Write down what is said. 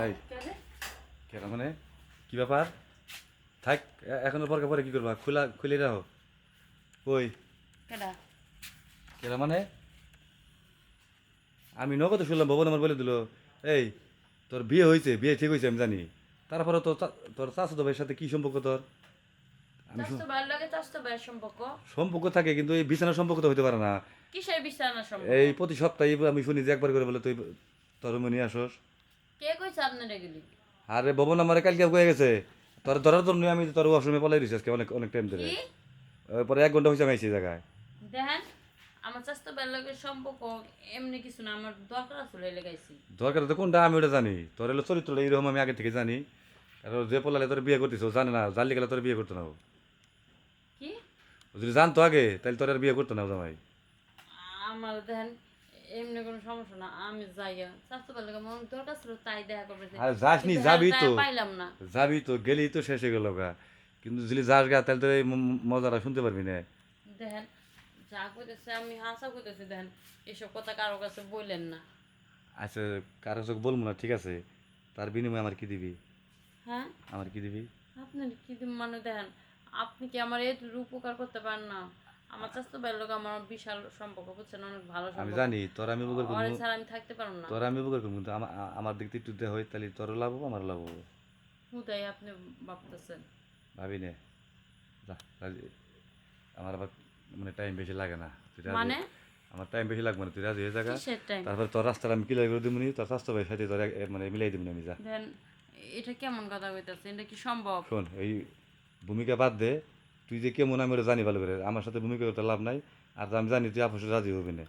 এই কেন মানে কি ব্যাপার থাক এখনো পরে পরে কি করবা খুলে রাখো ওই কেডা কেন মানে আমি নগদ শুনলাম ভবন আমার বলে দিল এই তোর বিয়ে হয়েছে বিয়ে ঠিক হয়েছে আমি জানি তারপরে তোর চাচাতো ভাইয়ের সাথে কি সম্পর্ক তোর আমি চাস্তো ভাইয়ের লাগে চাস্তো ভাইয়ের সম্পর্ক সম্পর্ক থাকে কিন্তু এই বিছানার সম্পর্ক তো হতে পারে না কিসের বিছানা সম্পর্ক? এই প্রতি সপ্তাহে আমি শুনি যে একবার করে বলে তুই তোর মনে আসস কে কইছে আপনার এগুলি? আরে ভবন আমার কালকে কয়ে গেছে তোর ধরার জন্য আমি তোর ওয়াশরুমে পলাই দিছি আজকে অনেক অনেক টাইম ধরে কি পরে 1 ঘন্টা হয়েছে আমি আইছি এই জায়গায় দেখেন, আমার চাস্তো ভাইয়ের লাগে সম্পর্ক এমনি কিছু না, আমার দরকার আসলে লেগাইছি। দরকার তো কোনটা আমি ওটা জানি তোর হলো চরিত্রটা এইরকম আমি আগে থেকে জানি কারণ যে পোলালে তোর বিয়ে করতেছে ও জানে না জানলে গেলে তোর বিয়ে করতো না ও কি ও যদি জানতো আগে তাহলে তোর আর বিয়ে করতো না ও জামাই আমার দেখেন এমনি কোনো সমস্যা না, আমি যাই চাস্তো ভাইয়ের লাগে মন দরকার ছিল তাই দেখা করবে। আর যাসনি যাবি তো পাইলাম না। যাবি তো গেলেই তো শেষ হয়ে গেল গা কিন্তু যদি যাস গা তাহলে তো এই মজাটা শুনতে পারবি না দেখেন, যা কইতেছে আমি হাসা কইতেছি, দেখেন এসব কথা কারো কাছে বললেন না। আচ্ছা কারো চোখ বলবো না ঠিক আছে তার বিনিময়ে আমার কি দিবি হ্যাঁ, আমার কি দিবি আপনার কি মানে দেখেন, আপনি কি আমার এই উপকার করতে পারেন না? আমার চাচাতো ভাইয়ের লোক আমার বিশাল সম্পর্ক, বুঝছেন, অনেক ভালো আমি সম্পর্ক। জানি তোর আমি উপকার করবো অনেক ছাড়া আমি থাকতে পারবো না। তোর আমি উপকার করবো কিন্তু আমার দিক থেকে একটু দেওয়া হয় তাহলে তোরও লাভ হবো আমার লাভ হবো হুদাই আপনি ভাবতেছেন। ভাবি নে যা রাজি আমার আবার মানে টাইম বেশি লাগে না তুই রাজি মানে আমার টাইম বেশি লাগবে না তুই রাজি হয়ে জায়গা কিসের টাইম? তারপরে তোর রাস্তাটা আমি ক্লিয়ার করে দিব নি তোর স্বাস্থ্য ভাইয়ের সাথে তোর মানে মিলাই দিব আমি যা দেখেন, এটা কেমন কথা কইতাছে? এটা কি সম্ভব? শোন এই ভূমিকা বাদ দে তুই যে কেমন আমি ওটা জানি ভালো করে আমার সাথে ভূমিকা করতে লাভ নাই আর আমি জানি তুই আপসে রাজি হবি না